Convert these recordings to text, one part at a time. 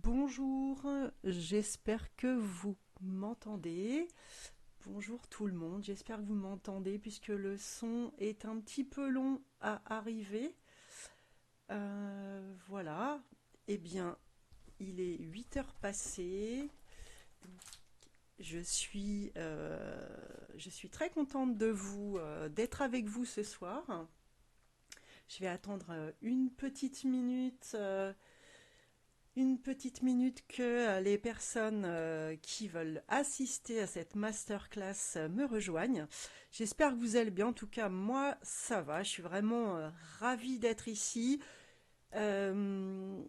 Bonjour, j'espère que vous m'entendez. Bonjour tout le monde, j'espère que vous m'entendez puisque le son est un petit peu long à arriver. Voilà, eh bien, il est 8 heures passées. Je suis, euh, je suis très contente d'être avec vous ce soir. Je vais attendre une petite minute que les personnes qui veulent assister à cette masterclass me rejoignent. J'espère que vous allez bien. En tout cas, moi, ça va. Je suis vraiment ravie d'être ici. Euh,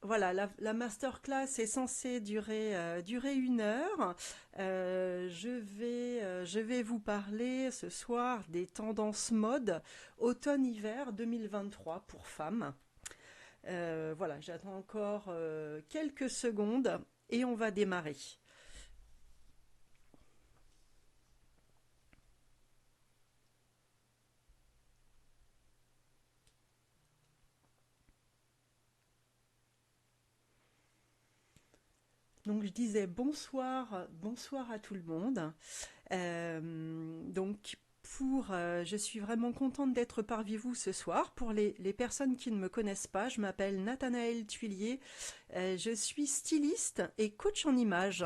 voilà, la masterclass est censée durer 1 heure. Je vais vous parler ce soir des tendances mode automne-hiver 2023 pour femmes. Voilà, j'attends encore quelques secondes et on va démarrer. Donc je disais bonsoir à tout le monde. Donc je suis vraiment contente d'être parmi vous ce soir. Pour les personnes qui ne me connaissent pas, je m'appelle Nathanaëlle Tuillier. Je suis styliste et coach en images.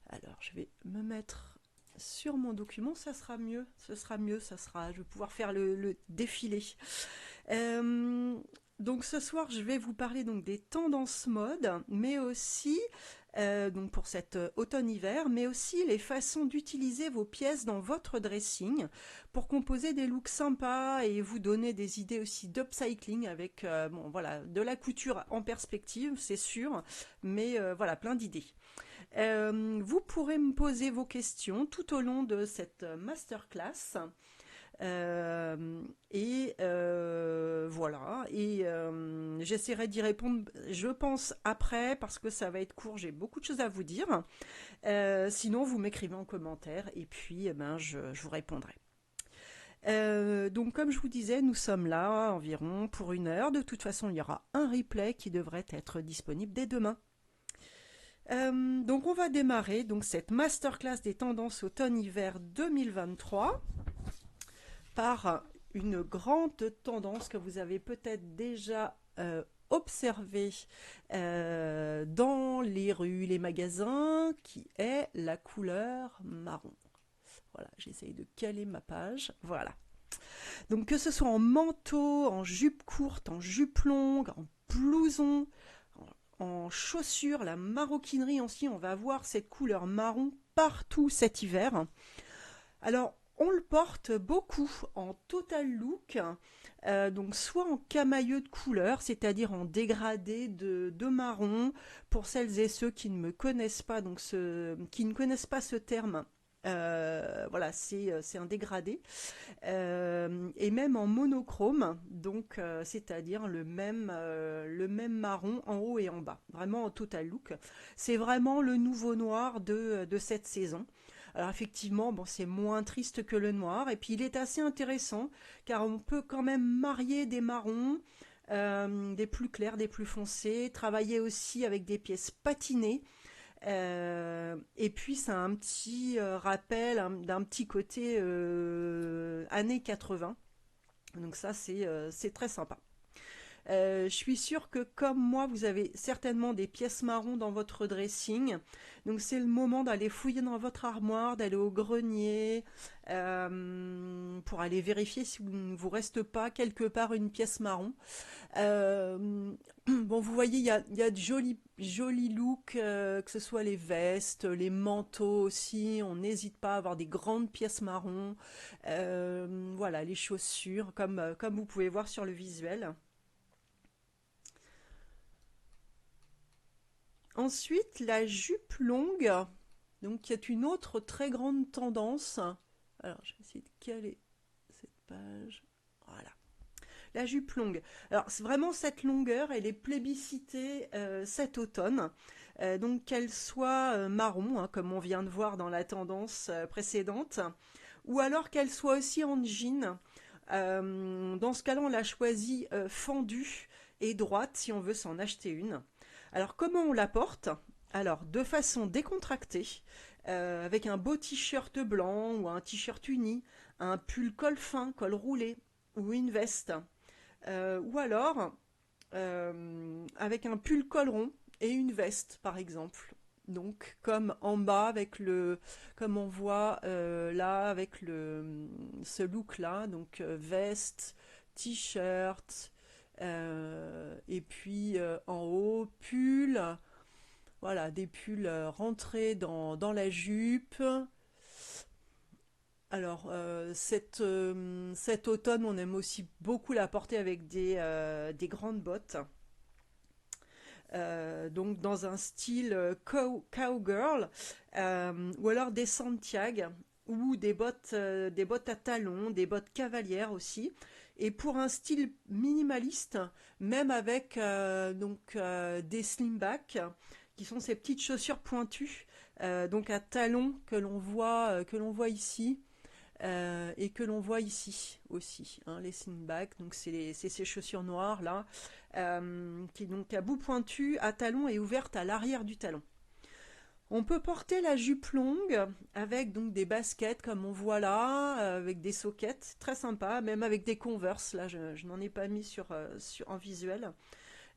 Alors je vais me mettre sur mon document, ça sera mieux, je vais pouvoir faire le défilé. Euh, donc ce soir, je vais vous parler donc des tendances mode, mais aussi donc pour cet automne-hiver, mais aussi les façons d'utiliser vos pièces dans votre dressing pour composer des looks sympas et vous donner des idées aussi d'upcycling avec bon voilà de la couture en perspective, c'est sûr, mais voilà plein d'idées. Vous pourrez me poser vos questions tout au long de cette masterclass. Voilà, j'essaierai d'y répondre, je pense, après, parce que ça va être court, j'ai beaucoup de choses à vous dire. Sinon, vous m'écrivez en commentaire et puis je vous répondrai. Donc, comme je vous disais, nous sommes là environ pour 1 heure. De toute façon, il y aura un replay qui devrait être disponible dès demain. Donc, on va démarrer donc, cette masterclass des tendances automne-hiver 2023 par une grande tendance que vous avez peut-être déjà observée dans les rues, les magasins, qui est la couleur marron. Voilà, j'essaye de caler ma page. Voilà. Donc que ce soit en manteau, en jupe courte, en jupe longue, en blouson, en chaussures, la maroquinerie aussi, on va voir cette couleur marron partout cet hiver. Alors, on le porte beaucoup en total look, donc soit en camailleux de couleur, c'est-à-dire en dégradé de marron. Pour celles et ceux qui ne me connaissent pas, qui ne connaissent pas ce terme, voilà, c'est un dégradé. Et même en monochrome, donc c'est-à-dire le même marron en haut et en bas, vraiment en total look. C'est vraiment le nouveau noir de cette saison. Alors effectivement, bon, c'est moins triste que le noir, et puis il est assez intéressant, car on peut quand même marier des marrons, des plus clairs, des plus foncés, travailler aussi avec des pièces patinées, et puis ça a un petit rappel d'un petit côté années 80, donc ça c'est très sympa. Je suis sûre que comme moi, vous avez certainement des pièces marron dans votre dressing. Donc c'est le moment d'aller fouiller dans votre armoire, d'aller au grenier, pour aller vérifier si vous ne vous reste pas quelque part une pièce marron. Bon, vous voyez, il y a de jolis looks, que ce soit les vestes, les manteaux aussi. On n'hésite pas à avoir des grandes pièces marron. Voilà, les chaussures, comme vous pouvez voir sur le visuel. Ensuite, la jupe longue, donc qui est une autre très grande tendance. Alors, je vais essayer de caler cette page. Voilà. La jupe longue. Alors, c'est vraiment cette longueur, elle est plébiscitée cet automne. Donc, qu'elle soit marron, hein, comme on vient de voir dans la tendance précédente, ou alors qu'elle soit aussi en jean. Dans ce cas-là, on l'a choisie fendue et droite si on veut s'en acheter une. Alors comment on la porte? Alors de façon décontractée, avec un beau t-shirt blanc ou un t-shirt uni, un pull col fin, col roulé ou une veste. Ou alors avec un pull col rond et une veste par exemple. Donc comme en bas avec comme on voit là avec ce look là, donc veste, t-shirt, et puis en haut pull, voilà des pulls rentrés dans la jupe. Alors cet automne on aime aussi beaucoup la porter avec des grandes bottes. Donc dans un style cowgirl, ou alors des Santiago ou des bottes à talons, des bottes cavalières aussi. Et pour un style minimaliste, même avec des slimbacks, qui sont ces petites chaussures pointues, donc à talons que l'on voit ici. Et que l'on voit ici aussi, hein, les slingbacks, donc c'est ces chaussures noires là, qui donc à bout pointu, à talons et ouverte à l'arrière du talon. On peut porter la jupe longue avec donc des baskets comme on voit là, avec des sockets, très sympa, même avec des Converse. Là, je n'en ai pas mis en visuel,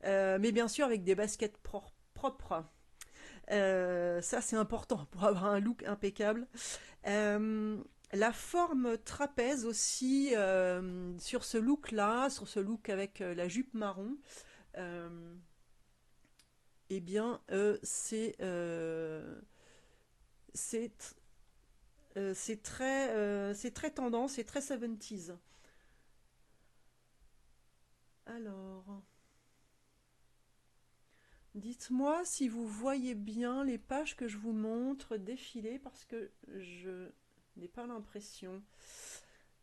mais bien sûr avec des baskets propres. Ça, c'est important pour avoir un look impeccable. Euh, la forme trapèze aussi sur ce look-là, sur ce look avec la jupe marron, euh, eh bien, c'est c'est très tendance, c'est très 70s. Alors, dites-moi si vous voyez bien les pages que je vous montre défiler parce que je n'ai pas l'impression.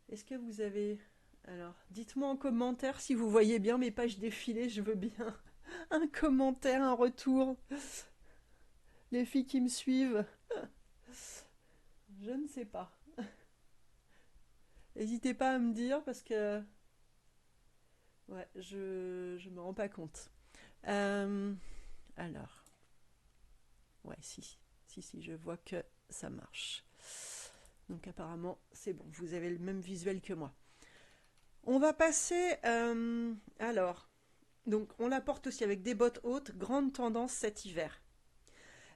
Est-ce que vous avez... Alors, dites-moi en commentaire si vous voyez bien mes pages défiler, je veux bien un commentaire, un retour. Les filles qui me suivent, je ne sais pas. N'hésitez pas à me dire parce que ouais, je me rends pas compte. Euh, alors, ouais, si, je vois que ça marche. Donc apparemment, c'est bon, vous avez le même visuel que moi. On va passer, alors, donc on la porte aussi avec des bottes hautes, grande tendance cet hiver.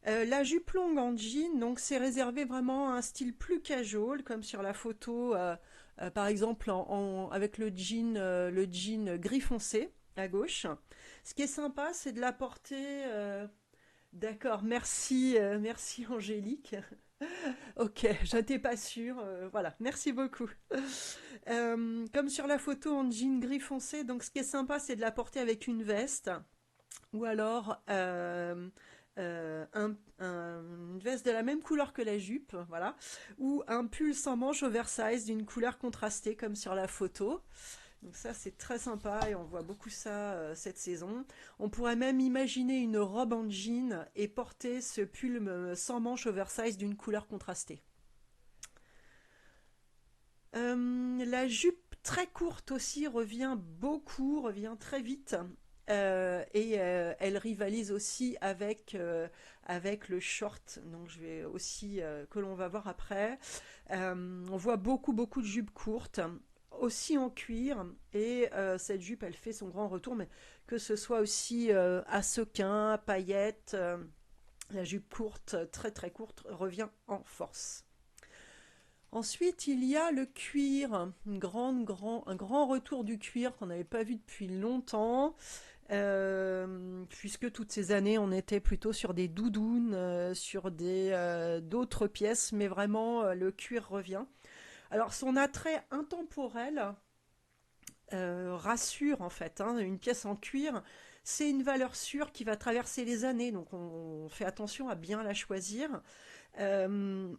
La jupe longue en jean, donc c'est réservé vraiment à un style plus casual, comme sur la photo, par exemple avec le jean gris foncé à gauche. Ce qui est sympa, c'est de la porter. D'accord, merci, merci Angélique. Ok, je n'étais pas sûre. Voilà, merci beaucoup. Comme sur la photo en jean gris foncé, donc ce qui est sympa, c'est de la porter avec une veste ou alors une veste de la même couleur que la jupe, voilà, ou un pull sans manches oversize d'une couleur contrastée comme sur la photo. Donc ça c'est très sympa et on voit beaucoup ça cette saison. On pourrait même imaginer une robe en jean et porter ce pull sans manches oversize d'une couleur contrastée. La jupe très courte aussi revient beaucoup, revient très vite. Elle rivalise aussi avec le short, donc je vais aussi que l'on va voir après. On voit beaucoup de jupes courtes, aussi en cuir, et cette jupe elle fait son grand retour, mais que ce soit aussi à sequins, à paillettes, la jupe courte, très courte, revient en force. Ensuite, il y a le cuir, un grand retour du cuir qu'on n'avait pas vu depuis longtemps, puisque toutes ces années, on était plutôt sur des doudounes, sur d'autres pièces, mais vraiment, le cuir revient. Alors, son attrait intemporel rassure, en fait, hein, une pièce en cuir, c'est une valeur sûre qui va traverser les années, donc on fait attention à bien la choisir. Euh,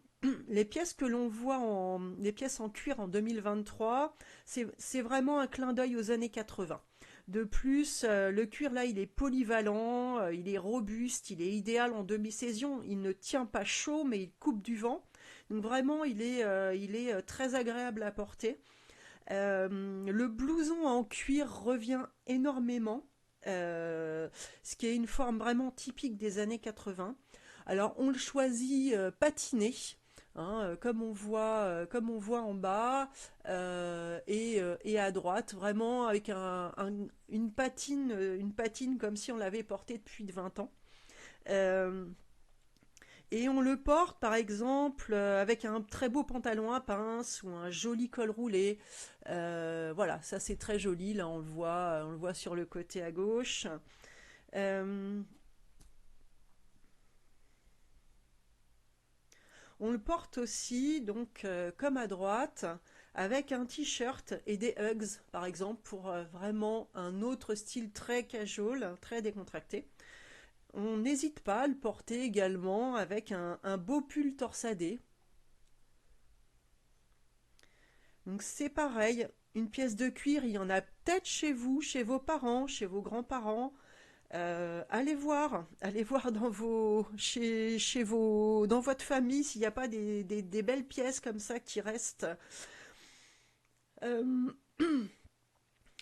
les pièces que l'on voit les pièces en cuir en 2023, c'est vraiment un clin d'œil aux années 80. De plus, le cuir là, il est polyvalent, il est robuste, il est idéal en demi-saison. Il ne tient pas chaud, mais il coupe du vent. Donc vraiment, il est très agréable à porter. Le blouson en cuir revient énormément. ce qui est une forme vraiment typique des années 80. Alors on le choisit patiné, hein, comme on voit en bas et à droite, vraiment avec une patine comme si on l'avait porté depuis de 20 ans. Euh, et on le porte par exemple avec un très beau pantalon à pince ou un joli col roulé. Voilà, ça c'est très joli. Là on le voit sur le côté à gauche. Euh, on le porte aussi donc comme à droite avec un t-shirt et des Uggs par exemple pour vraiment un autre style très casual, très décontracté. On n'hésite pas à le porter également avec un beau pull torsadé. Donc c'est pareil, une pièce de cuir, il y en a peut-être chez vous, chez vos parents, chez vos grands-parents. Allez voir dans votre famille s'il n'y a pas des belles pièces comme ça qui restent. Euh,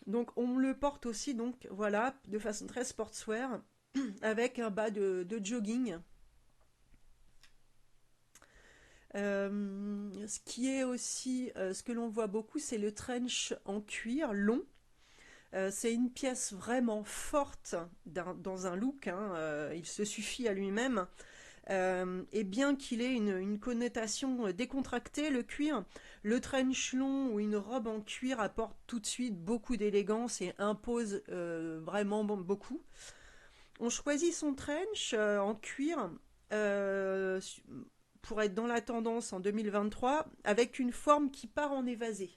donc on le porte aussi donc voilà de façon très sportswear avec un bas de jogging. Ce qui est aussi ce que l'on voit beaucoup, c'est le trench en cuir long. C'est une pièce vraiment forte dans un look, hein, il se suffit à lui-même. Et bien qu'il ait une connotation décontractée, le cuir, le trench long ou une robe en cuir apporte tout de suite beaucoup d'élégance et impose vraiment beaucoup. On choisit son trench en cuir euh, pour être dans la tendance en 2023 avec une forme qui part en évasé,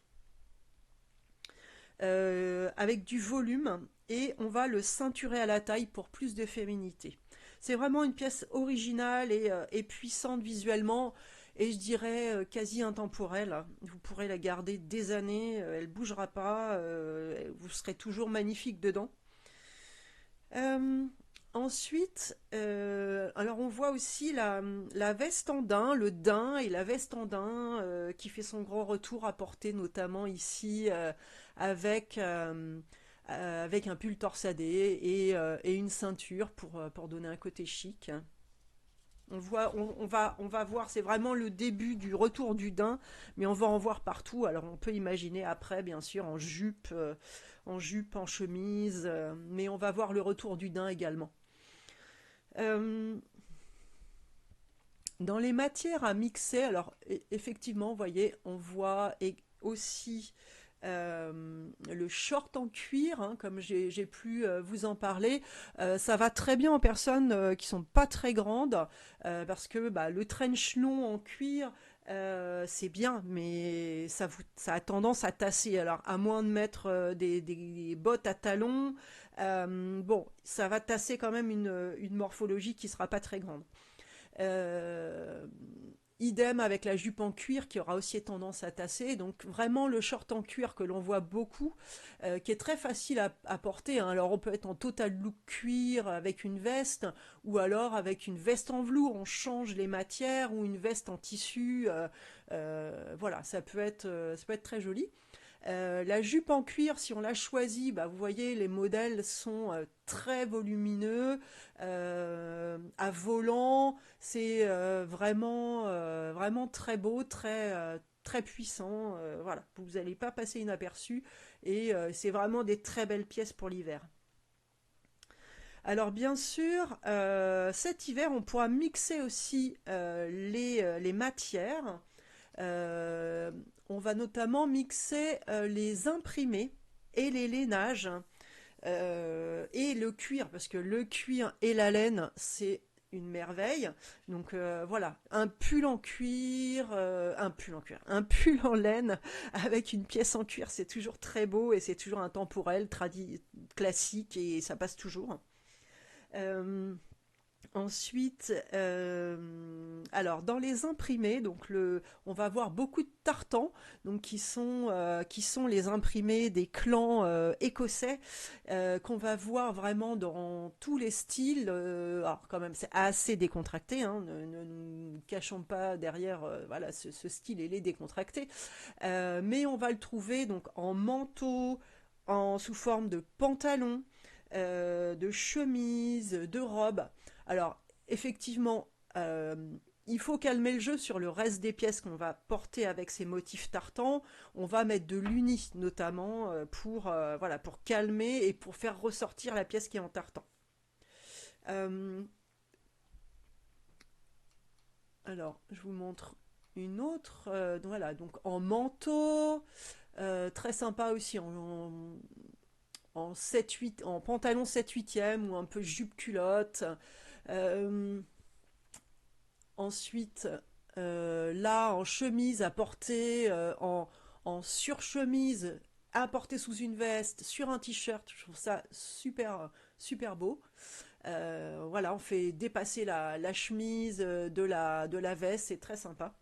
avec du volume et on va le ceinturer à la taille pour plus de féminité. C'est vraiment une pièce originale et puissante visuellement et je dirais quasi intemporelle. Vous pourrez la garder des années, elle ne bougera pas, vous serez toujours magnifique dedans. Euh, Ensuite, alors on voit aussi la veste en daim, le daim et la veste en daim qui fait son grand retour à porter notamment ici avec, avec un pull torsadé et une ceinture pour donner un côté chic. On va voir, c'est vraiment le début du retour du daim, mais on va en voir partout. Alors on peut imaginer après, bien sûr, en chemise, mais on va voir le retour du daim également. Euh, Dans les matières à mixer, alors effectivement, vous voyez, on voit aussi le short en cuir, hein, comme j'ai pu vous en parler. Ça va très bien aux personnes qui sont pas très grandes, parce que bah, le trench long en cuir, c'est bien, mais ça a tendance à tasser. Alors, à moins de mettre des bottes à talons, bon, ça va tasser quand même une morphologie qui sera pas très grande. Euh, Idem avec la jupe en cuir qui aura aussi tendance à tasser. Donc vraiment le short en cuir que l'on voit beaucoup, qui est très facile à porter, hein. Alors on peut être en total look cuir avec une veste, ou alors avec une veste en velours, on change les matières, ou une veste en tissu. Voilà, ça peut être très joli. La jupe en cuir, si on l'a choisie, bah, vous voyez, les modèles sont très volumineux, à volant, c'est vraiment très beau, très puissant. Voilà, vous n'allez pas passer inaperçu et c'est vraiment des très belles pièces pour l'hiver. Alors bien sûr, cet hiver, on pourra mixer aussi les matières. Euh, on va notamment mixer les imprimés et les lainages et le cuir, parce que le cuir et la laine, c'est une merveille. Donc voilà, un pull en laine avec une pièce en cuir, c'est toujours très beau et c'est toujours intemporel, classique et ça passe toujours. Euh, Ensuite, alors dans les imprimés, on va avoir beaucoup de tartans, donc qui sont les imprimés des clans écossais, qu'on va voir vraiment dans tous les styles. Alors quand même, c'est assez décontracté, hein, ne nous cachons pas derrière, voilà, ce style il est décontracté, mais on va le trouver donc en manteau, sous forme de pantalon, de chemises, de robes. Alors, effectivement, il faut calmer le jeu sur le reste des pièces qu'on va porter avec ces motifs tartans. On va mettre de l'uni notamment voilà, pour calmer et pour faire ressortir la pièce qui est en tartan. Euh, alors, je vous montre une autre. Voilà, donc en manteau, très sympa aussi, en 7-8, en pantalon 7/8e ou un peu jupe culotte. Euh, Ensuite, là, en chemise à porter, en surchemise à porter sous une veste, sur un t-shirt, je trouve ça super, super beau. Voilà, on fait dépasser la chemise de la veste, c'est très sympa.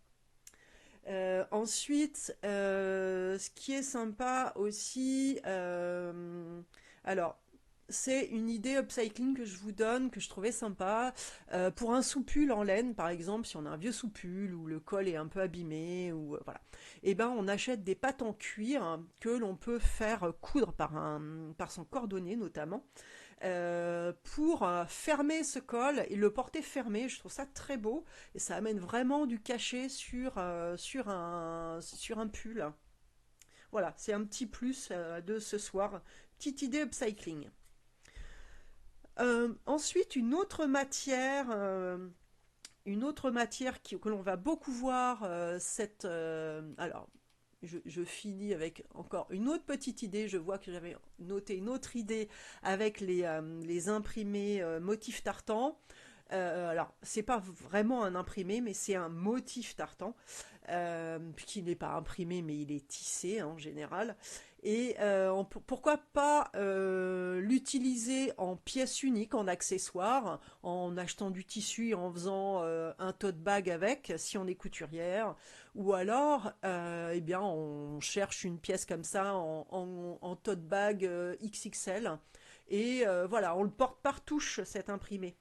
Ensuite, ce qui est sympa aussi, alors c'est une idée upcycling que je vous donne, que je trouvais sympa. Pour un soupul en laine, par exemple, si on a un vieux soupul où le col est un peu abîmé, ou voilà, et ben on achète des pattes en cuir que l'on peut faire coudre par son cordonnier notamment pour fermer ce col et le porter fermé. Je trouve ça très beau et ça amène vraiment du cachet sur un pull. Voilà, c'est un petit plus de ce soir. Petite idée upcycling. Ensuite, une autre matière que l'on va beaucoup voir, alors, je finis avec encore une autre petite idée. Je vois que j'avais noté une autre idée avec les imprimés motifs tartan. Alors, c'est pas vraiment un imprimé, mais c'est un motif tartan, qui n'est pas imprimé, mais il est tissé en général. Et pourquoi pas l'utiliser en pièce unique, en accessoire, en achetant du tissu et en faisant un tote bag avec, si on est couturière, ou alors, eh bien, on cherche une pièce comme ça en tote bag XXL, et voilà, on le porte par touche, cet imprimé.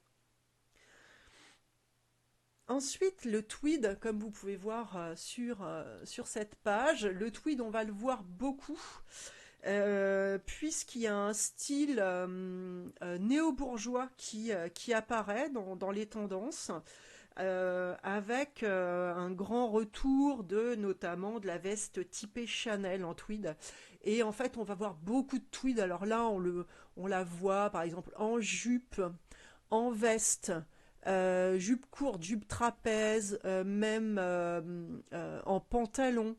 Ensuite, le tweed, comme vous pouvez voir sur cette page, le tweed, on va le voir beaucoup, puisqu'il y a un style néo-bourgeois qui apparaît dans les tendances, avec un grand retour de notamment de la veste typée Chanel en tweed. Et en fait, on va voir beaucoup de tweed. Alors là, on la voit par exemple en jupe, en veste, jupe courte, jupe trapèze, même en pantalon.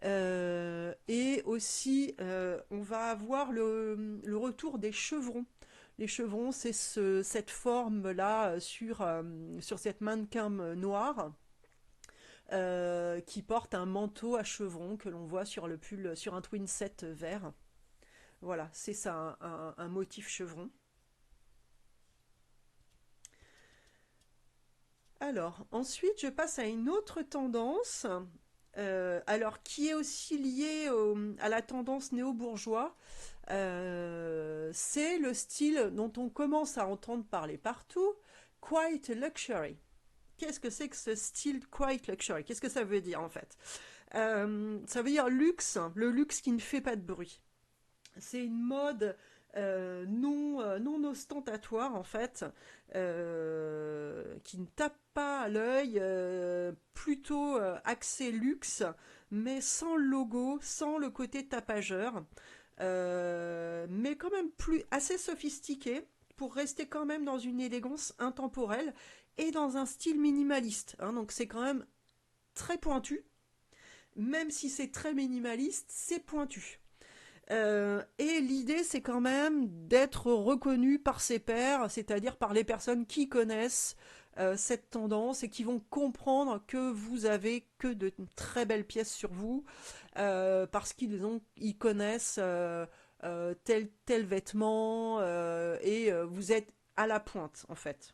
Et aussi, on va avoir le retour des chevrons. Les chevrons, c'est cette forme-là sur cette mannequin noire qui porte un manteau à chevrons que l'on voit sur le pull, sur un twin set vert. Voilà, c'est ça, un motif chevron. Alors, ensuite, je passe à une autre tendance, alors qui est aussi liée à la tendance néo-bourgeois. C'est le style dont on commence à entendre parler partout, quiet luxury. Qu'est-ce que c'est que ce style quiet luxury? Qu'est-ce que ça veut dire en fait? Ça veut dire luxe, le luxe qui ne fait pas de bruit. C'est une mode non ostentatoire en fait, qui ne tape pas à l'œil, plutôt axé luxe, mais sans le logo, sans le côté tapageur, mais quand même plus assez sophistiqué pour rester quand même dans une élégance intemporelle et dans un style minimaliste, hein. Donc c'est quand même très pointu, même si c'est très minimaliste, c'est pointu. Et l'idée, c'est quand même d'être reconnu par ses pairs, c'est-à-dire par les personnes qui connaissent cette tendance et qui vont comprendre que vous avez que de très belles pièces sur vous, parce ils connaissent tel vêtement, et vous êtes à la pointe en fait.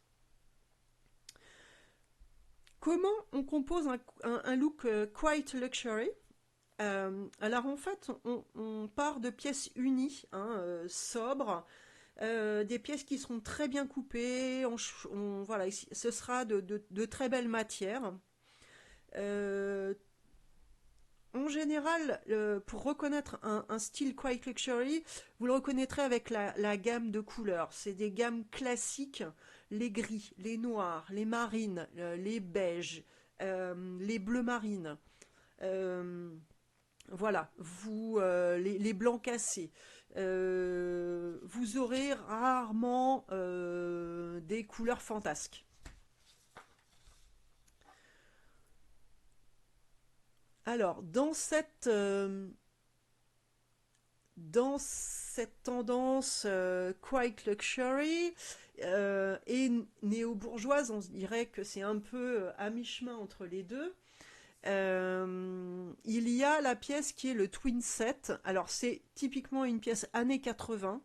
Comment on compose un look quite luxury? Alors en fait, on part de pièces unies, hein, sobres, des pièces qui seront très bien coupées. Voilà, ce sera de très belles matières. Euh, en général, pour reconnaître un style Quiet Luxury, vous le reconnaîtrez avec la gamme de couleurs. C'est des gammes classiques, les gris, les noirs, les marines, les beiges, les bleus marines. Euh, voilà, les blancs cassés. Vous aurez rarement des couleurs fantasques. Alors, dans cette tendance quite luxury et néo-bourgeoise, on se dirait que c'est un peu à mi-chemin entre les deux. Il y a la pièce qui est le Twin Set. Alors, c'est typiquement une pièce années 80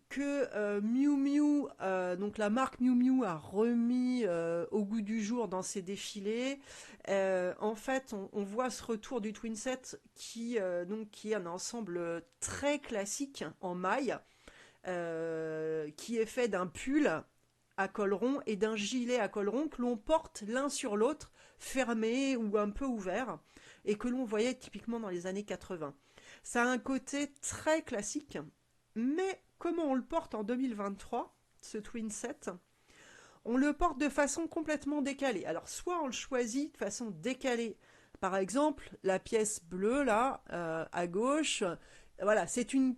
que Miu Miu, donc la marque Miu Miu a remis au goût du jour dans ses défilés. En fait, on voit ce retour du twin set qui est un ensemble très classique en maille, qui est fait d'un pull à col rond et d'un gilet à col rond que l'on porte l'un sur l'autre, fermé ou un peu ouvert, et que l'on voyait typiquement dans les années 80. Ça a un côté très classique, mais comment on le porte en 2023, ce twin set? On le porte de façon complètement décalée. Alors, soit on le choisit de façon décalée. Par exemple, la pièce bleue, là, à gauche, voilà, c'est une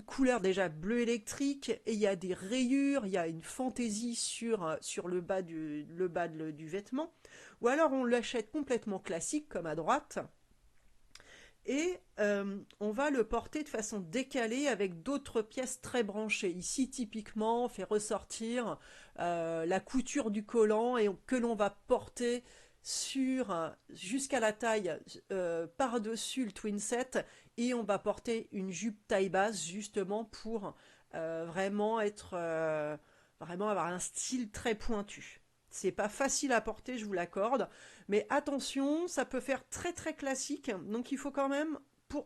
couleur déjà bleu électrique, et il y a des rayures, il y a une fantaisie sur le bas du vêtement. Ou alors on l'achète complètement classique, comme à droite, et on va le porter de façon décalée avec d'autres pièces très branchées. Ici, typiquement, on fait ressortir la couture du collant et que l'on va porter jusqu'à la taille par-dessus le twin set, et on va porter une jupe taille basse justement pour vraiment avoir un style très pointu. C'est pas facile à porter, je vous l'accorde, mais attention, ça peut faire très très classique, donc il faut quand même,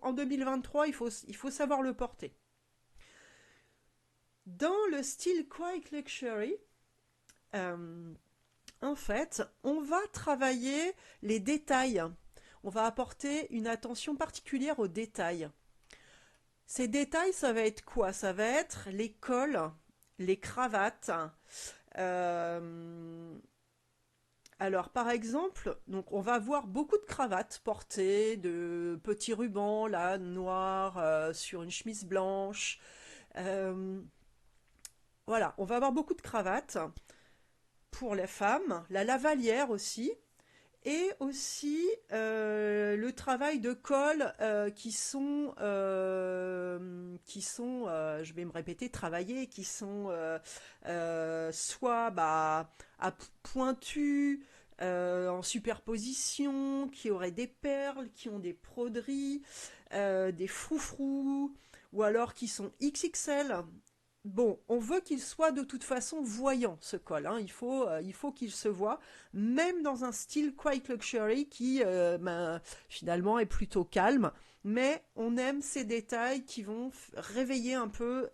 en 2023, il faut savoir le porter. Dans le style Quiet Luxury, euh, en fait, on va travailler les détails. On va apporter une attention particulière aux détails. Ces détails, ça va être quoi? Ça va être les cols, les cravates. euh, Alors, par exemple, donc on va voir beaucoup de cravates portées, de petits rubans là noirs sur une chemise blanche. Euh, voilà, on va avoir beaucoup de cravates pour les femmes, la lavalière aussi, et aussi le travail de colle je vais me répéter, travaillés, qui sont soit à pointu, en superposition, qui auraient des perles, qui ont des broderies, des froufrous, ou alors qui sont XXL. Bon, on veut qu'il soit de toute façon voyant, ce col, hein. Il faut qu'il se voit, même dans un style quite luxury qui, finalement, est plutôt calme. Mais on aime ces détails qui vont réveiller un peu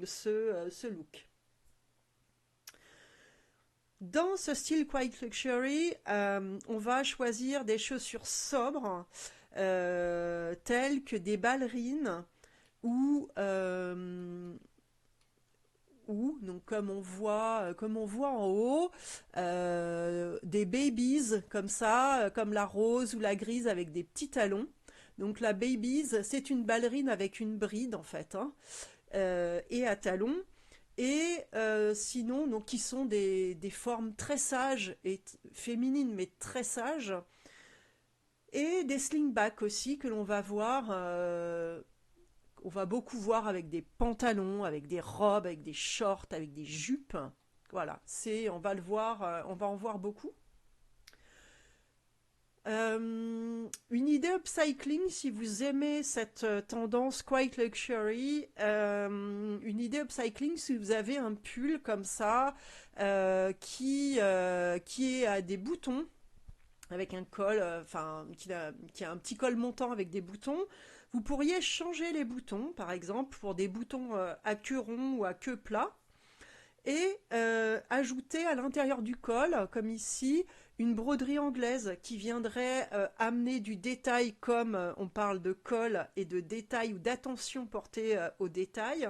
ce look. Dans ce style quite luxury, on va choisir des chaussures sobres, telles que des ballerines ou donc comme on voit en haut, des babies comme ça, comme la rose ou la grise avec des petits talons. Donc la babies, c'est une ballerine avec une bride en fait, hein, et à talons. Et sinon, donc, qui sont des formes très sages et féminines, mais très sages. Et des slingbacks aussi que l'on va voir, on va beaucoup voir avec des pantalons, avec des robes, avec des shorts, avec des jupes. Voilà, on va le voir, on va en voir beaucoup. Une idée upcycling, si vous aimez cette tendance quite luxury, une idée upcycling, si vous avez un pull comme ça, qui a des boutons, avec un col, enfin, qui a un petit col montant avec des boutons. Vous pourriez changer les boutons, par exemple, pour des boutons à queue rond ou à queue plat, et ajouter à l'intérieur du col, comme ici, une broderie anglaise qui viendrait amener du détail comme on parle de col et de détail ou d'attention portée au détail.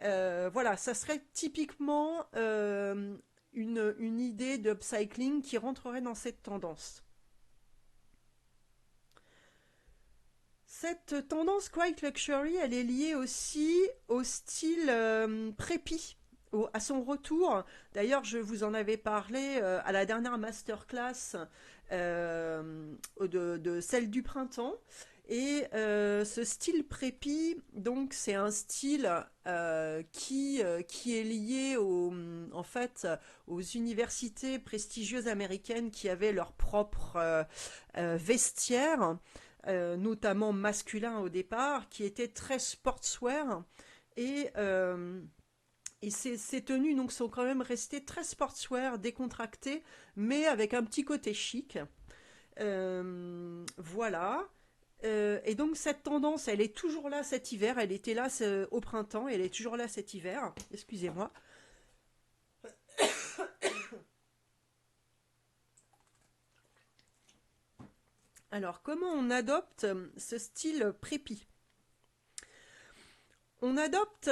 Voilà, ça serait typiquement une idée d'upcycling qui rentrerait dans cette tendance. Cette tendance quiet luxury, elle est liée aussi au style prépi, à son retour. D'ailleurs, je vous en avais parlé à la dernière masterclass de celle du printemps. Et ce style prépi, donc c'est un style qui est lié en fait, aux universités prestigieuses américaines qui avaient leur propre vestiaire, notamment masculin au départ, qui était très sportswear. Et, euh, et ces tenues donc, sont quand même restées très sportswear, décontractées, mais avec un petit côté chic. Voilà. Et donc cette tendance, elle est toujours là cet hiver. Elle était là au printemps, et elle est toujours là cet hiver. Excusez-moi. Alors, comment on adopte ce style prépi? On adopte,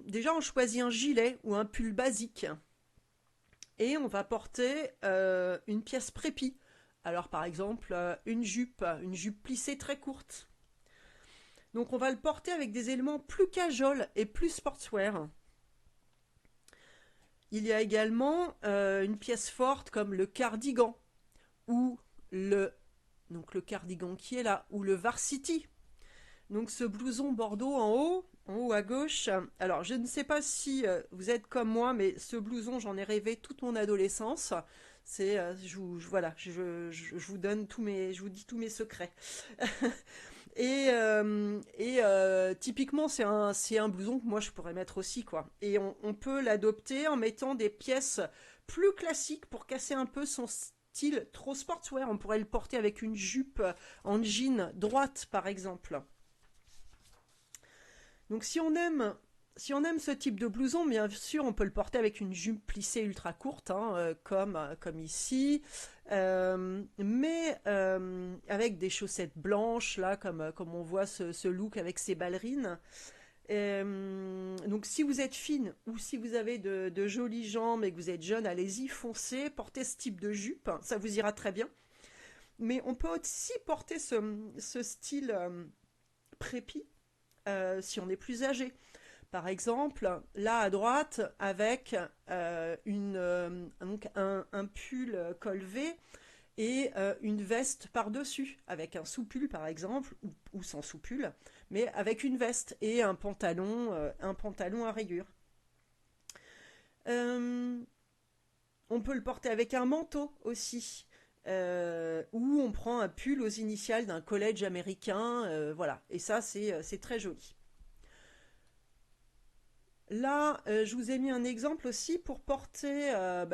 déjà on choisit un gilet ou un pull basique et on va porter une pièce prépi. Alors par exemple une jupe plissée très courte. Donc on va le porter avec des éléments plus casual et plus sportswear. Il y a également une pièce forte comme le cardigan ou le donc le cardigan qui est là ou le varsity. Donc ce blouson bordeaux en haut à gauche. Alors je ne sais pas si vous êtes comme moi, mais ce blouson j'en ai rêvé toute mon adolescence. C'est, voilà, je vous donne je vous dis tous mes secrets. Typiquement c'est un blouson que moi je pourrais mettre aussi quoi. Et on peut l'adopter en mettant des pièces plus classiques pour casser un peu son style trop sportswear. On pourrait le porter avec une jupe en jean droite par exemple. Donc si on aime ce type de blouson, bien sûr, on peut le porter avec une jupe plissée ultra courte, hein, comme ici, mais avec des chaussettes blanches, là, comme on voit ce look avec ses ballerines. Donc si vous êtes fine ou si vous avez de jolies jambes et que vous êtes jeune, allez-y, foncez, portez ce type de jupe, ça vous ira très bien. Mais on peut aussi porter ce style prépi si on est plus âgé. Par exemple, là à droite, avec donc un pull col V et une veste par-dessus, avec un sous-pull par exemple, ou sans sous-pull, mais avec une veste et un pantalon à rayures. Euh, on peut le porter avec un manteau aussi, ou on prend un pull aux initiales d'un collège américain, voilà. Et ça, c'est très joli. Là, je vous ai mis un exemple aussi pour porter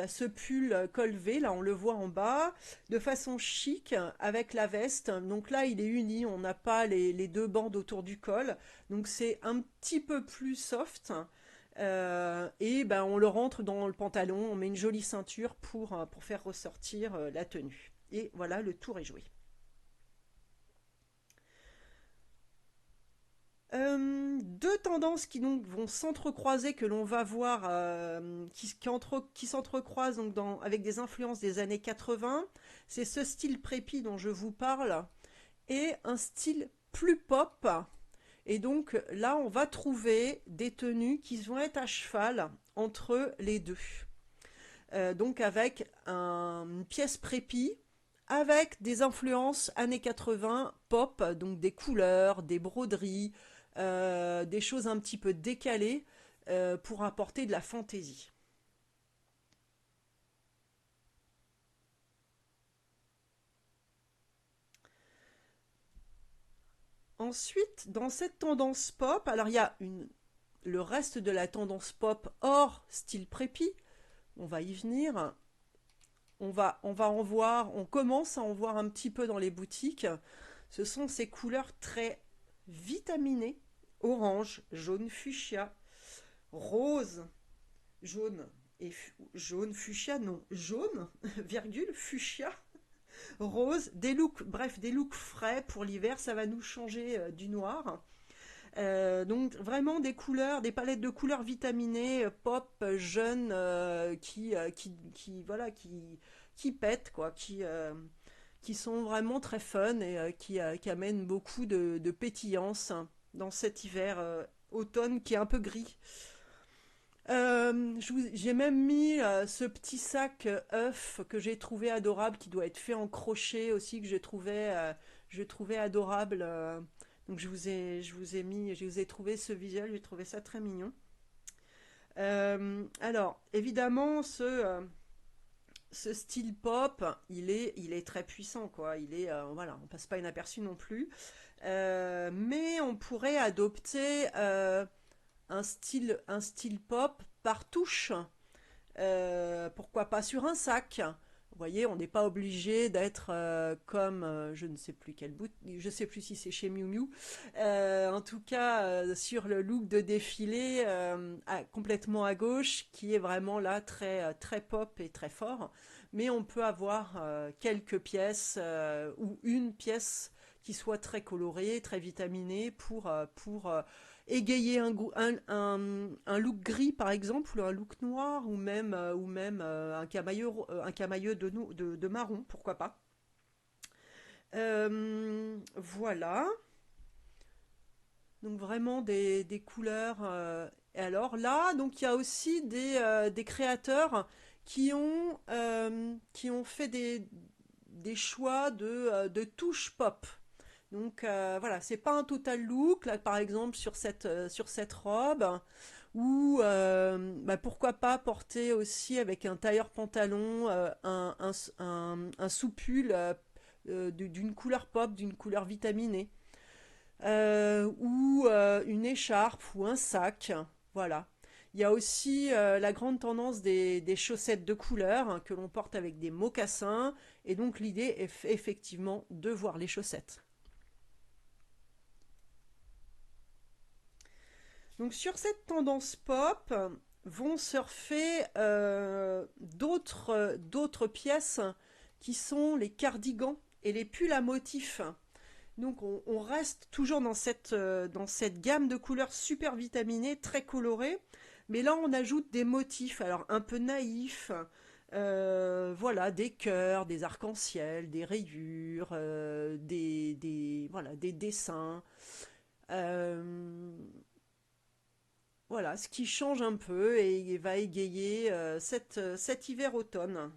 ce pull col V, là on le voit en bas, de façon chic avec la veste. Donc là il est uni, on n'a pas les deux bandes autour du col, donc c'est un petit peu plus soft. Et ben, on le rentre dans le pantalon, on met une jolie ceinture pour faire ressortir la tenue. Et voilà, le tour est joué. Deux tendances qui donc vont s'entrecroiser, que l'on va voir, qui s'entrecroisent donc avec des influences des années 80. C'est ce style prépi dont je vous parle et un style plus pop. Et donc là, on va trouver des tenues qui vont être à cheval entre les deux. Donc avec une pièce prépi avec des influences années 80 pop, donc des couleurs, des broderies, des choses un petit peu décalées pour apporter de la fantaisie. Ensuite, dans cette tendance pop, alors il y a le reste de la tendance pop hors style prépi, on va y venir. On va en voir, on commence à en voir un petit peu dans les boutiques. Ce sont ces couleurs très vitaminées, orange, jaune fuchsia, rose, jaune jaune, fuchsia, non, jaune, virgule, fuchsia, rose, des looks, bref, des looks frais pour l'hiver, ça va nous changer du noir. Donc vraiment des couleurs, des palettes de couleurs vitaminées, pop, jeunes, voilà, qui pètent quoi, qui sont vraiment très fun et qui amènent beaucoup de pétillance dans cet hiver automne qui est un peu gris. J'ai même mis ce petit sac œuf que j'ai trouvé adorable, qui doit être fait en crochet aussi, que je trouvais adorable. Donc je vous ai trouvé ce visuel, j'ai trouvé ça très mignon. Alors, évidemment, ce style pop, il est très puissant, quoi. Voilà, on passe pas inaperçu non plus. Mais on pourrait adopter un style pop par touche. Pourquoi pas sur un sac? Vous voyez, on n'est pas obligé d'être comme je ne sais plus quel bout, je ne sais plus si c'est chez Miu Miu. En tout cas, sur le look de défilé complètement à gauche, qui est vraiment là très pop et très fort. Mais on peut avoir quelques pièces ou une pièce qui soit très colorée, très vitaminée pour égayer un look gris par exemple, ou un look noir, ou même un camailleux de marron, pourquoi pas. Voilà, donc vraiment des couleurs. Et alors là, donc il y a aussi des créateurs qui ont fait des choix de touches pop. Donc voilà, c'est pas un total look, là par exemple sur cette robe, ou bah, pourquoi pas porter aussi avec un tailleur pantalon un soupule d'une couleur pop, d'une couleur vitaminée, ou une écharpe ou un sac, voilà. Il y a aussi la grande tendance des chaussettes de couleur hein, que l'on porte avec des mocassins, et donc l'idée est effectivement de voir les chaussettes. Donc sur cette tendance pop vont surfer d'autres pièces qui sont les cardigans et les pulls à motifs. Donc on reste toujours dans cette gamme de couleurs super vitaminées, très colorées, mais là on ajoute des motifs, alors un peu naïfs, voilà, des cœurs, des arcs-en-ciel, des rayures, voilà, des dessins. Euh, voilà, ce qui change un peu et va égayer cet hiver-automne.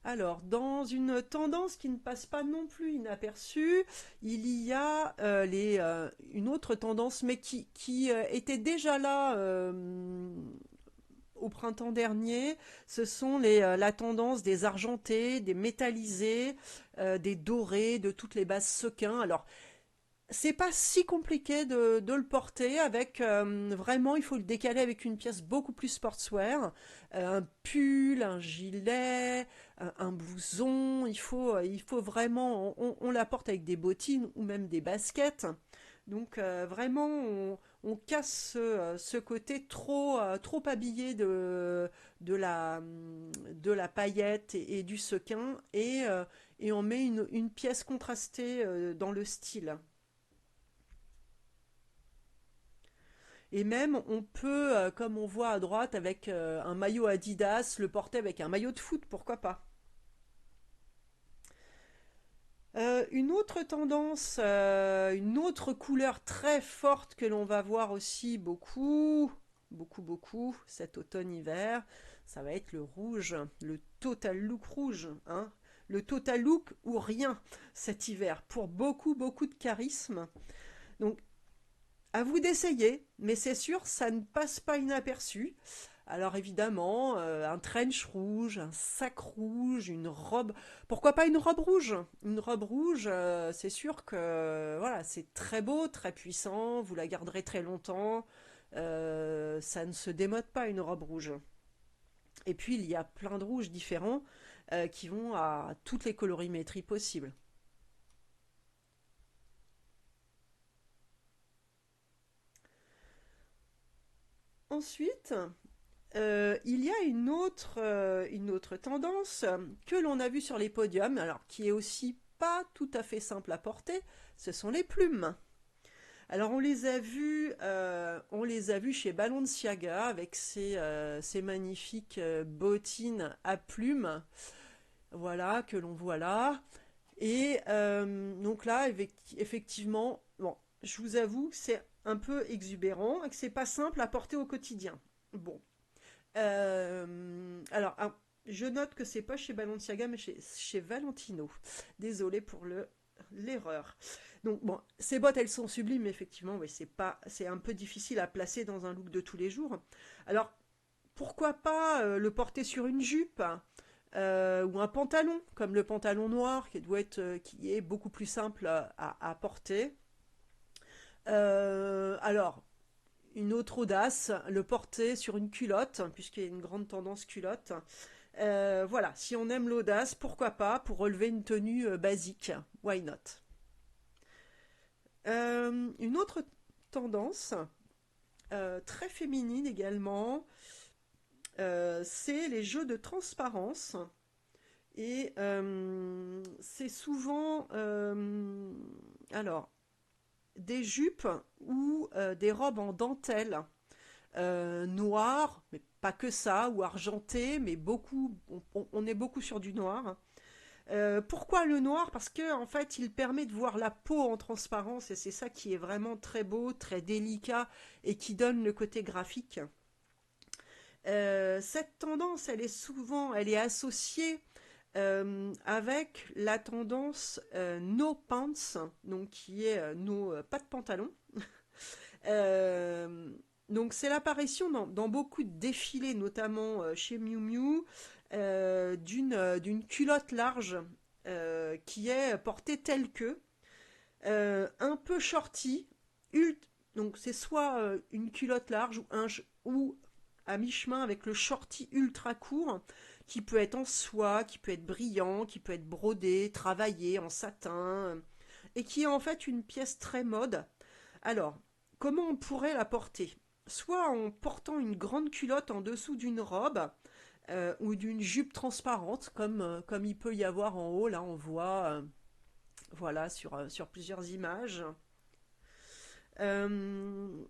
Alors, dans une tendance qui ne passe pas non plus inaperçue, il y a une autre tendance, mais qui était déjà là au printemps dernier. Ce sont la tendance des argentés, des métallisés, des dorés, de toutes les bases sequins. Alors, c'est pas si compliqué de le porter avec vraiment il faut le décaler avec une pièce beaucoup plus sportswear, un pull, un gilet, un blouson, il faut vraiment on la porte avec des bottines ou même des baskets. Donc vraiment on casse ce côté trop habillé de la paillette et du sequin et on met une pièce contrastée dans le style. Et même, on peut, comme on voit à droite, avec un maillot Adidas, le porter avec un maillot de foot, pourquoi pas. Une autre tendance, une autre couleur très forte que l'on va voir aussi beaucoup, cet automne-hiver, ça va être le rouge, le total look rouge, hein. Le total look ou rien cet hiver, pour beaucoup de charisme. Donc à vous d'essayer, mais c'est sûr, ça ne passe pas inaperçu. Alors évidemment, un trench rouge, un sac rouge, une robe. Pourquoi pas une robe rouge? Une robe rouge, c'est sûr que voilà, c'est très beau, très puissant. Vous la garderez très longtemps. Ça ne se démode pas une robe rouge. Et puis il y a plein de rouges différents qui vont à toutes les colorimétries possibles. Ensuite, il y a une autre tendance que l'on a vue sur les podiums, alors qui est aussi pas tout à fait simple à porter, ce sont les plumes. Alors on les a vus chez Balenciaga avec ces magnifiques bottines à plumes, voilà que l'on voit là. Et donc là, effectivement, bon, je vous avoue que c'est un peu exubérant et que c'est pas simple à porter au quotidien. Bon, alors, je note que c'est pas chez Balenciaga, mais chez Valentino. Désolée pour l'erreur. Donc bon, ces bottes, elles sont sublimes, mais effectivement, oui, c'est un peu difficile à placer dans un look de tous les jours. Alors, pourquoi pas le porter sur une jupe ou un pantalon, comme le pantalon noir, qui est beaucoup plus simple à porter. Alors, une autre audace, le porter sur une culotte, puisqu'il y a une grande tendance culotte. Voilà, si on aime l'audace, pourquoi pas, pour relever une tenue basique, why not? Une autre tendance, très féminine également, c'est les jeux de transparence. Et c'est souvent alors, des jupes ou des robes en dentelle noires, mais pas que ça, ou argentées, mais beaucoup, on est beaucoup sur du noir. Pourquoi le noir? Parce que en fait, il permet de voir la peau en transparence et c'est ça qui est vraiment très beau, très délicat et qui donne le côté graphique. Cette tendance, elle est associée avec la tendance no pants, donc qui est pas de pantalon. Euh, donc c'est l'apparition dans beaucoup de défilés, notamment chez Miu Miu, d'une culotte large qui est portée telle que, un peu shorty, donc c'est soit une culotte large ou à mi-chemin avec le shorty ultra court, qui peut être en soie, qui peut être brillant, qui peut être brodé, travaillé en satin, et qui est en fait une pièce très mode. Alors, comment on pourrait la porter? Soit en portant une grande culotte en dessous d'une robe, ou d'une jupe transparente, comme il peut y avoir en haut, là on voit voilà, sur plusieurs images. Euh,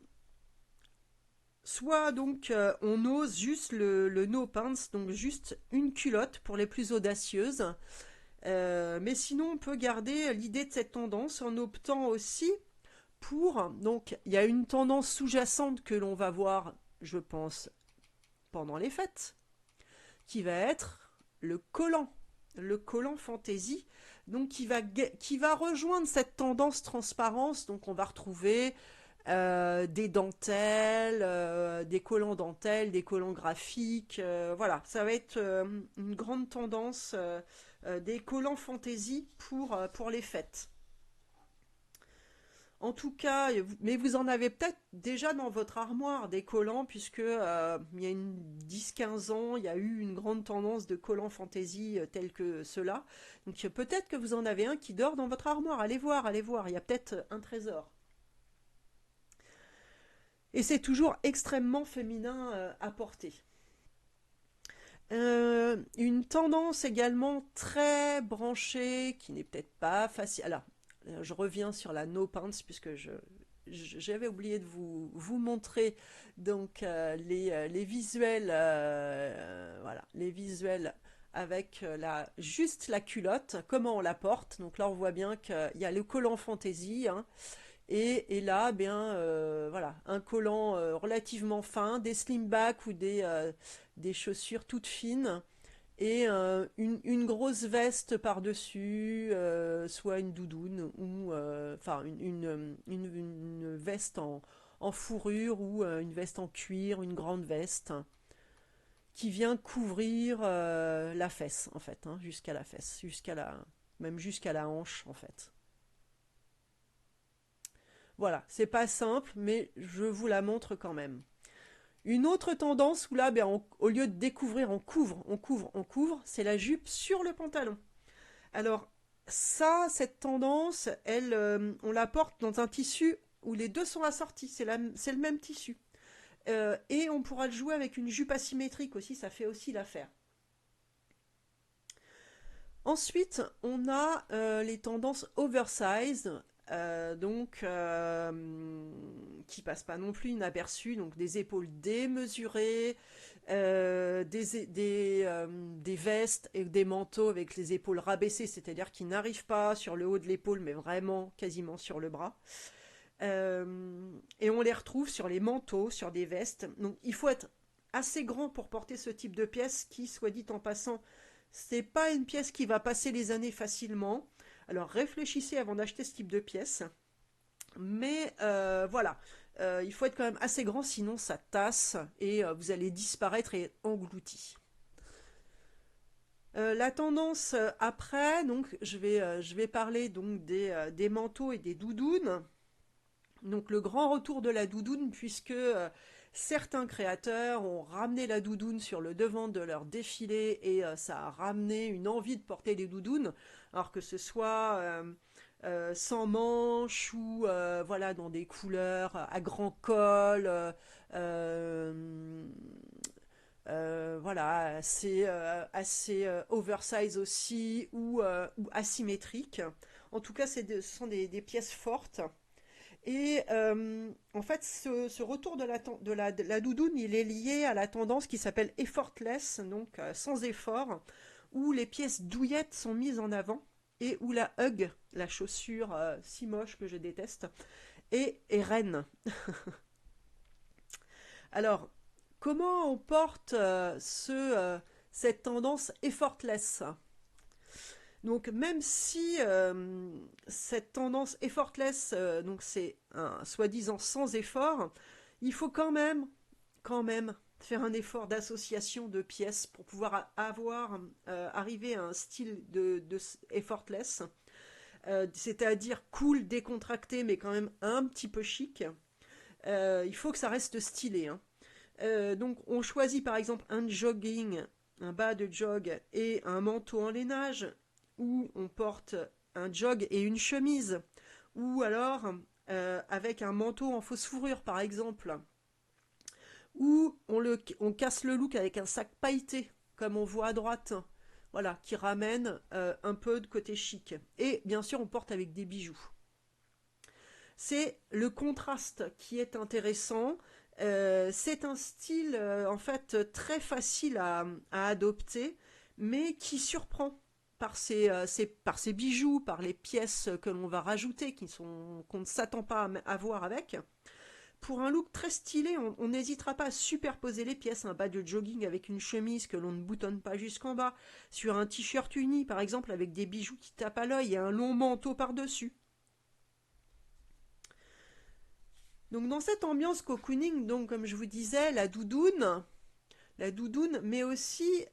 Soit donc on ose juste le no pants, donc juste une culotte pour les plus audacieuses. Mais sinon, on peut garder l'idée de cette tendance en optant aussi pour. Donc, il y a une tendance sous-jacente que l'on va voir, je pense, pendant les fêtes, qui va être le collant. Le collant fantaisie, donc qui va rejoindre cette tendance transparence. Donc, on va retrouver des dentelles, des collants dentelles, des collants graphiques. Voilà, ça va être une grande tendance des collants fantaisie pour les fêtes. En tout cas, mais vous en avez peut-être déjà dans votre armoire des collants, puisque il y a une 10-15 ans, il y a eu une grande tendance de collants fantaisie tels que ceux-là. Donc peut-être que vous en avez un qui dort dans votre armoire. Allez voir, il y a peut-être un trésor. Et c'est toujours extrêmement féminin à porter. Une tendance également très branchée, qui n'est peut-être pas facile. Alors, je reviens sur la no pants, puisque j'avais oublié de vous montrer donc les visuels, voilà, les visuels avec juste la culotte, comment on la porte. Donc là, on voit bien qu'il y a le collant fantaisie, hein, et là, bien, voilà, un collant relativement fin, des slimbacks ou des chaussures toutes fines, et une grosse veste par-dessus, soit une doudoune, ou enfin une veste en fourrure, ou une veste en cuir, une grande veste, qui vient couvrir la fesse, en fait, hein, jusqu'à la fesse, même jusqu'à la hanche, en fait. Voilà, c'est pas simple, mais je vous la montre quand même. Une autre tendance où là, ben, au lieu de découvrir, on couvre, c'est la jupe sur le pantalon. Alors, cette tendance, on la porte dans un tissu où les deux sont assortis, c'est le même tissu. Et on pourra le jouer avec une jupe asymétrique aussi, ça fait aussi l'affaire. Ensuite, on a les tendances oversized, qui passent pas non plus inaperçues, donc des épaules démesurées, des vestes et des manteaux avec les épaules rabaissées, c'est-à-dire qui n'arrivent pas sur le haut de l'épaule, mais vraiment quasiment sur le bras. Et on les retrouve sur les manteaux, sur des vestes. Donc il faut être assez grand pour porter ce type de pièce qui, soit dit en passant, c'est pas une pièce qui va passer les années facilement. Alors réfléchissez avant d'acheter ce type de pièce. Mais voilà, il faut être quand même assez grand, sinon ça tasse et vous allez disparaître et être englouti. La tendance après, donc je vais parler donc des manteaux et des doudounes. Donc le grand retour de la doudoune, puisque certains créateurs ont ramené la doudoune sur le devant de leur défilé et ça a ramené une envie de porter des doudounes, alors que ce soit sans manches ou voilà dans des couleurs à grand col, euh, voilà assez oversize aussi ou asymétrique. En tout cas, ce sont des pièces fortes. Et en fait, ce retour de la doudoune, il est lié à la tendance qui s'appelle effortless, donc sans effort, où les pièces douillettes sont mises en avant et où la hug, la chaussure si moche que je déteste, est reine. Alors, comment on porte cette tendance effortless? Donc même si cette tendance effortless, donc c'est un soi-disant sans effort, il faut quand même faire un effort d'association de pièces pour pouvoir avoir arriver à un style de effortless, c'est-à-dire cool, décontracté, mais quand même un petit peu chic. Il faut que ça reste stylé, hein. Donc on choisit par exemple un jogging, un bas de jog et un manteau en lainage, ou on porte un jog et une chemise, ou alors avec un manteau en fausse fourrure par exemple, ou on casse le look avec un sac pailleté, comme on voit à droite, voilà, qui ramène un peu de côté chic. Et bien sûr on porte avec des bijoux. C'est le contraste qui est intéressant. C'est un style en fait très facile à adopter, mais qui surprend par par ses bijoux, par les pièces que l'on va rajouter, qu'on ne s'attend pas à voir avec. Pour un look très stylé, on n'hésitera pas à superposer les pièces, un bas de jogging avec une chemise que l'on ne boutonne pas jusqu'en bas, sur un t-shirt uni par exemple avec des bijoux qui tapent à l'œil et un long manteau par-dessus. Donc dans cette ambiance cocooning, donc comme je vous disais, la doudoune, mais aussi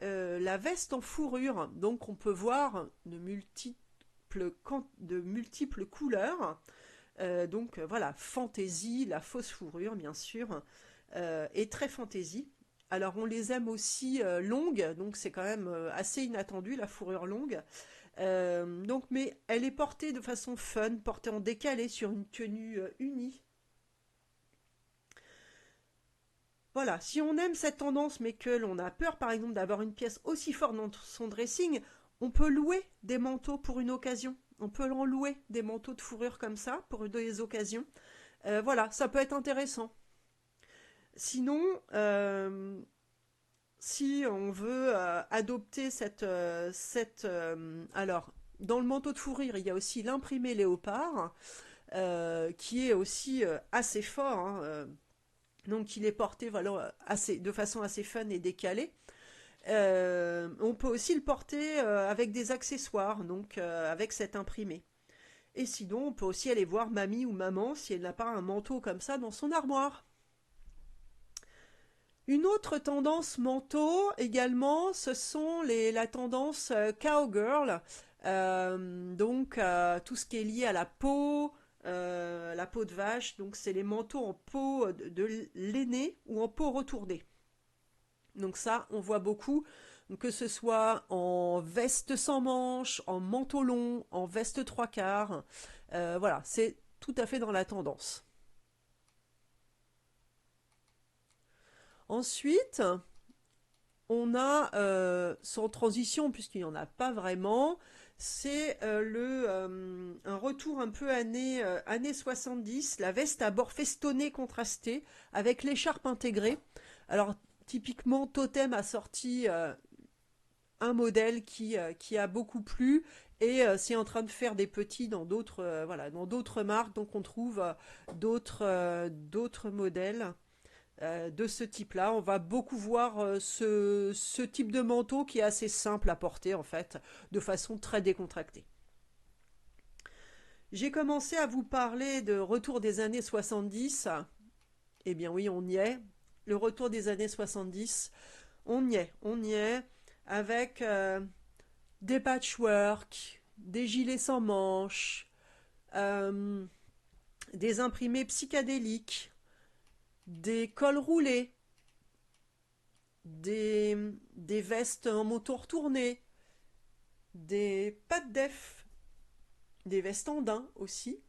la veste en fourrure. Donc on peut voir de multiples couleurs. Voilà, fantaisie, la fausse fourrure bien sûr, et très fantaisie. Alors on les aime aussi longues, donc c'est quand même assez inattendu la fourrure longue. Mais elle est portée de façon fun, portée en décalé sur une tenue unie. Voilà, si on aime cette tendance, mais que l'on a peur, par exemple, d'avoir une pièce aussi forte dans son dressing, on peut louer des manteaux pour une occasion. On peut en louer des manteaux de fourrure comme ça pour des occasions. Voilà, ça peut être intéressant. Sinon, si on veut adopter alors, dans le manteau de fourrure, il y a aussi l'imprimé léopard, qui est aussi assez fort, hein, donc il est porté voilà, de façon assez fun et décalée. On peut aussi le porter avec des accessoires, donc avec cet imprimé. Et sinon, on peut aussi aller voir mamie ou maman si elle n'a pas un manteau comme ça dans son armoire. Une autre tendance manteau également, ce sont la tendance cowgirl, tout ce qui est lié à la peau de vache, donc c'est les manteaux en peau de l'aîné ou en peau retournée. Donc ça, on voit beaucoup Donc, que ce soit en veste sans manches, en manteau long, en veste trois quarts. Voilà, c'est tout à fait dans la tendance. Ensuite, on a, sans transition, puisqu'il n'y en a pas vraiment, c'est un retour un peu années 70, la veste à bord festonné contrasté, avec l'écharpe intégrée. Alors, typiquement, Totem a sorti un modèle qui a beaucoup plu, et c'est en train de faire des petits dans d'autres voilà, dans d'autres marques, donc on trouve d'autres modèles de ce type-là. On va beaucoup voir ce type de manteau qui est assez simple à porter en fait, de façon très décontractée. J'ai commencé à vous parler de retour des années 70. Eh bien oui, on y est. Le retour des années 70, on y est, avec des patchwork, des gilets sans manches, euh, des imprimés psychédéliques, des cols roulés, des, des vestes en moto retourné, des pattes def, des vestes en daim aussi,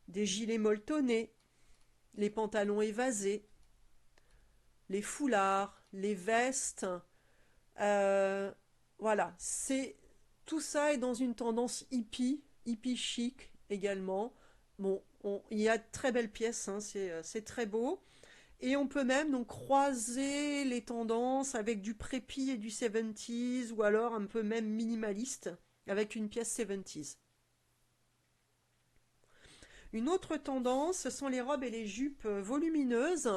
des gilets molletonnés, les pantalons évasés, les foulards, les vestes. euh, voilà, c'est tout ça est dans une tendance hippie, hippie chic également. Bon, il y a de très belles pièces, hein, c'est très beau. Et on peut même donc croiser les tendances avec du preppy et du 70s, ou alors un peu même minimaliste avec une pièce 70s. Une autre tendance, ce sont les robes et les jupes volumineuses.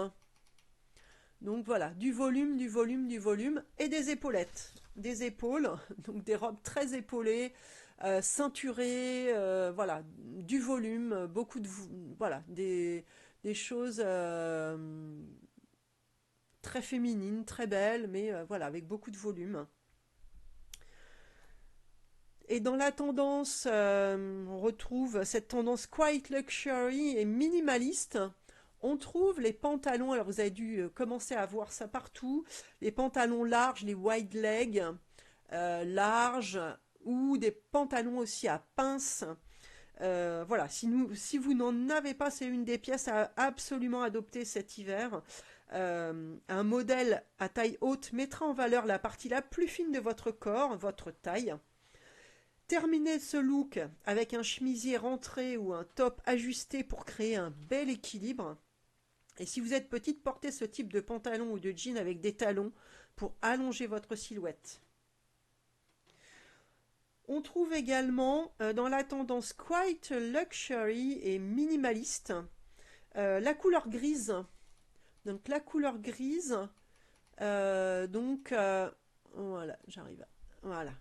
Donc voilà, du volume, du volume, du volume, et des épaulettes. Des épaules, donc des robes très épaulées, ceinturées, voilà, du volume, beaucoup de... Voilà, des choses très féminines, très belles, mais voilà, avec beaucoup de volume. Et dans la tendance, on retrouve cette tendance quite luxury et minimaliste. On trouve les pantalons, alors vous avez dû commencer à voir ça partout, les pantalons larges, les wide legs larges, ou des pantalons aussi à pinces. Voilà, si vous n'en avez pas, c'est une des pièces à absolument adopter cet hiver. Un modèle à taille haute mettra en valeur la partie la plus fine de votre corps, votre taille. Terminez ce look avec un chemisier rentré ou un top ajusté pour créer un bel équilibre. Et si vous êtes petite, portez ce type de pantalon ou de jean avec des talons pour allonger votre silhouette. On trouve également dans la tendance quite luxury et minimaliste la couleur grise. Donc la couleur grise, donc voilà, j'arrive à... Voilà.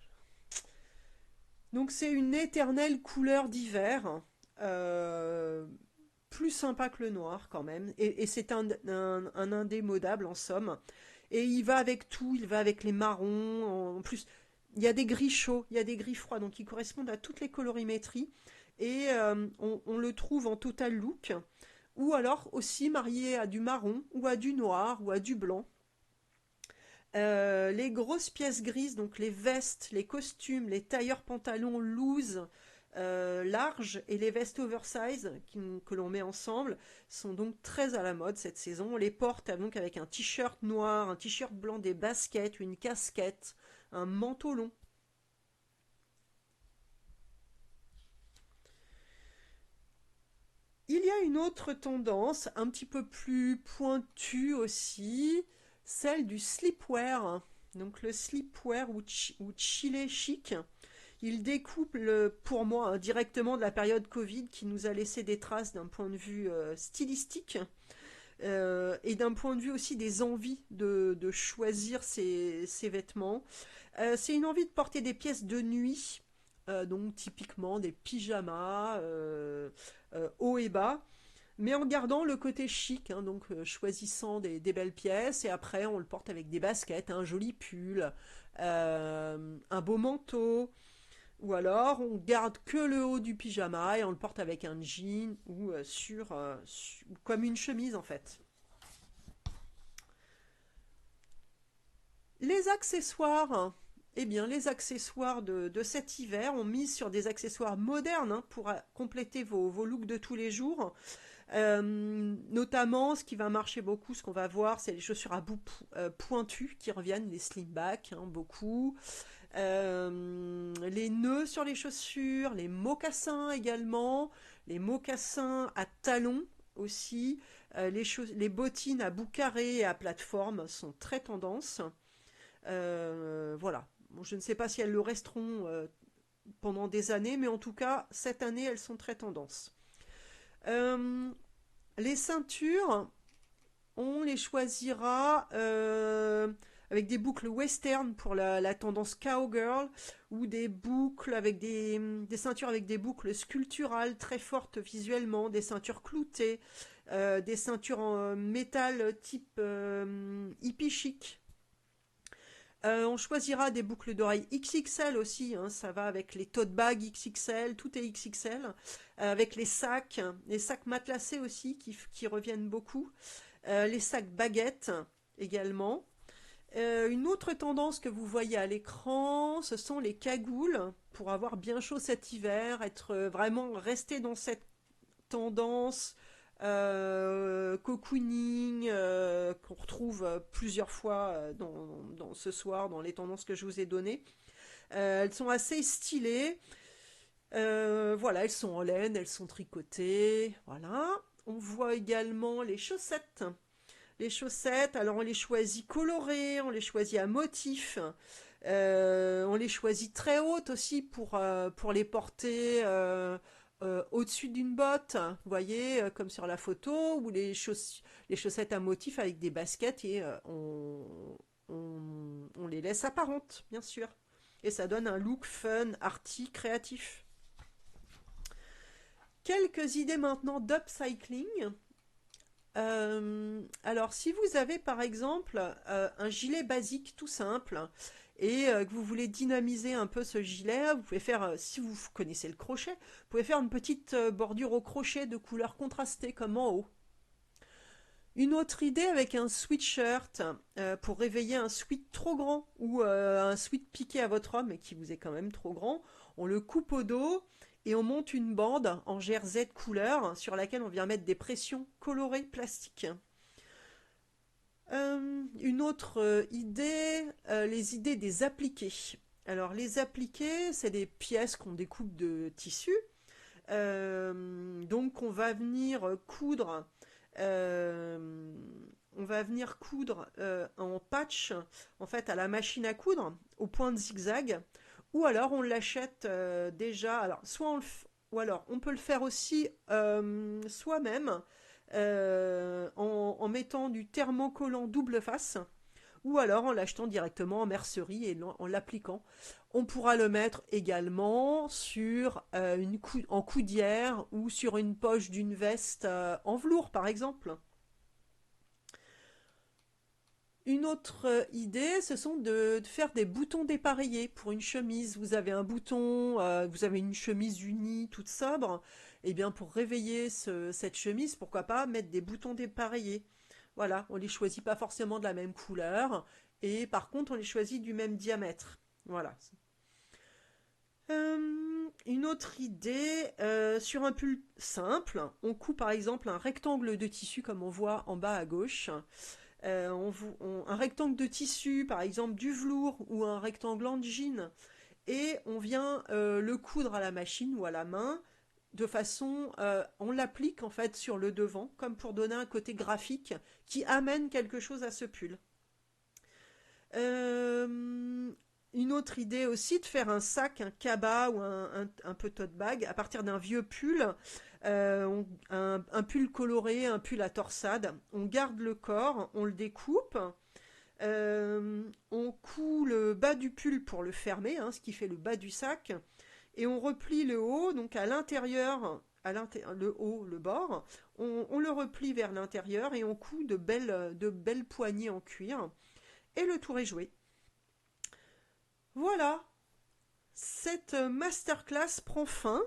Donc c'est une éternelle couleur d'hiver, euh, plus sympa que le noir quand même, et c'est un indémodable en somme. Et il va avec tout, il va avec les marrons, en plus il y a des gris chauds, il y a des gris froids, donc ils correspondent à toutes les colorimétries, et on le trouve en total look, ou alors aussi marié à du marron, ou à du noir, ou à du blanc. Les grosses pièces grises, donc les vestes, les costumes, les tailleurs pantalons loose, larges, et les vestes oversize que l'on met ensemble sont donc très à la mode cette saison. On les porte donc avec un t-shirt noir, un t-shirt blanc, des baskets, une casquette, un manteau long. Il y a une autre tendance, un petit peu plus pointue aussi, celle du sleepwear. Donc le sleepwear ou chillé chic. Il découpe, pour moi, hein, directement de la période Covid qui nous a laissé des traces d'un point de vue stylistique, et d'un point de vue aussi des envies de choisir ses vêtements. C'est une envie de porter des pièces de nuit, donc typiquement des pyjamas haut et bas, mais en gardant le côté chic, hein, donc choisissant des belles pièces, et après on le porte avec des baskets, un joli pull, un beau manteau, ou alors on garde que le haut du pyjama et on le porte avec un jean ou comme une chemise en fait. Les accessoires, eh bien, les accessoires de cet hiver, on mise sur des accessoires modernes hein, pour compléter vos looks de tous les jours. Notamment, ce qui va marcher beaucoup, ce qu'on va voir, c'est les chaussures à bout pointus qui reviennent, les slimbacks, hein, beaucoup. Les nœuds sur les chaussures, les mocassins également, les mocassins à talons aussi, les bottines à bout carré et à plateforme sont très tendance. Voilà. Bon, je ne sais pas si elles le resteront pendant des années, mais en tout cas, cette année, elles sont très tendance. Euh, les ceintures, on les choisira avec des boucles western pour la tendance cowgirl ou des boucles avec des ceintures avec des boucles sculpturales très fortes visuellement, des ceintures cloutées, des ceintures en métal type hippie chic. On choisira des boucles d'oreilles XXL aussi, hein, ça va avec les tote bags XXL, tout est XXL, avec les sacs matelassés aussi qui reviennent beaucoup, les sacs baguettes également. Une autre tendance que vous voyez à l'écran, ce sont les cagoules pour avoir bien chaud cet hiver, être vraiment resté dans cette tendance cocooning qu'on retrouve plusieurs fois dans ce soir dans les tendances que je vous ai données. Elles sont assez stylées. Voilà, elles sont en laine, elles sont tricotées. Voilà. On voit également les chaussettes. Les chaussettes, alors on les choisit colorées, on les choisit à motifs. On les choisit très hautes aussi pour les porter au-dessus d'une botte, vous voyez, comme sur la photo, ou les chaussettes à motifs avec des baskets et on les laisse apparentes, bien sûr. Et ça donne un look fun, arty, créatif. Quelques idées maintenant d'upcycling. Alors, si vous avez par exemple un gilet basique tout simple et que vous voulez dynamiser un peu ce gilet, vous pouvez faire, si vous connaissez le crochet, vous pouvez faire une petite bordure au crochet de couleur contrastée comme en haut. Une autre idée avec un sweatshirt pour réveiller un sweat trop grand ou un sweat piqué à votre homme et qui vous est quand même trop grand, on le coupe au dos et on monte une bande en jersey de couleur sur laquelle on vient mettre des pressions colorées plastiques. Une autre idée, les idées des appliqués. Alors les appliqués, c'est des pièces qu'on découpe de tissu. Donc euh, on va venir coudre en patch en fait à la machine à coudre au point de zigzag ou alors on l'achète déjà alors ou alors on peut le faire aussi soi-même en mettant du thermocollant double face ou alors en l'achetant directement en mercerie et en l'appliquant. On pourra le mettre également sur en coudière ou sur une poche d'une veste en velours par exemple. Une autre idée, ce sont de faire des boutons dépareillés pour une chemise. Vous avez un bouton, vous avez une chemise unie, toute sobre. Et bien pour réveiller cette chemise, pourquoi pas mettre des boutons dépareillés. Voilà, on les choisit pas forcément de la même couleur. Et par contre, on les choisit du même diamètre. Voilà. Une autre idée, sur un pull simple, on coupe par exemple un rectangle de tissu comme on voit en bas à gauche. Un rectangle de tissu, par exemple du velours ou un rectangle en jean, et on vient le coudre à la machine ou à la main de façon, on l'applique en fait sur le devant, comme pour donner un côté graphique qui amène quelque chose à ce pull. Euh, une autre idée aussi de faire un sac, un cabas ou un peu tote bag à partir d'un vieux pull, un pull coloré, un pull à torsade. On garde le corps, on le découpe, on coud le bas du pull pour le fermer, hein, ce qui fait le bas du sac, et on replie le haut, donc à l'intérieur, le haut, le bord, on le replie vers l'intérieur et on coud de belles poignées en cuir, et le tour est joué. Voilà, cette masterclass prend fin.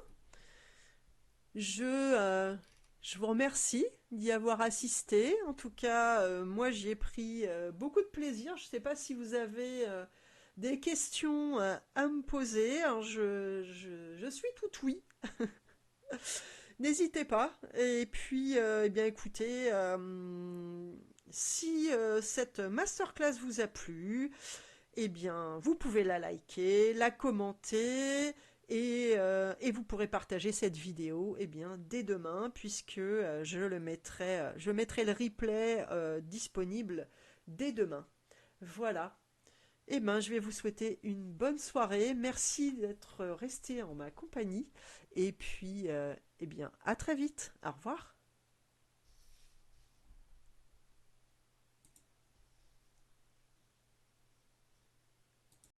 Je, euh, je vous remercie d'y avoir assisté. En tout cas, moi j'y ai pris beaucoup de plaisir. Je ne sais pas si vous avez des questions à me poser. Alors, je suis tout oui. N'hésitez pas. Et puis, eh bien, écoutez, si cette masterclass vous a plu, eh bien, vous pouvez la liker, la commenter, et vous pourrez partager cette vidéo, eh bien, dès demain, puisque je mettrai le replay disponible dès demain. Voilà. Eh bien, je vais vous souhaiter une bonne soirée. Merci d'être resté en ma compagnie. Et puis, eh bien, à très vite. Au revoir.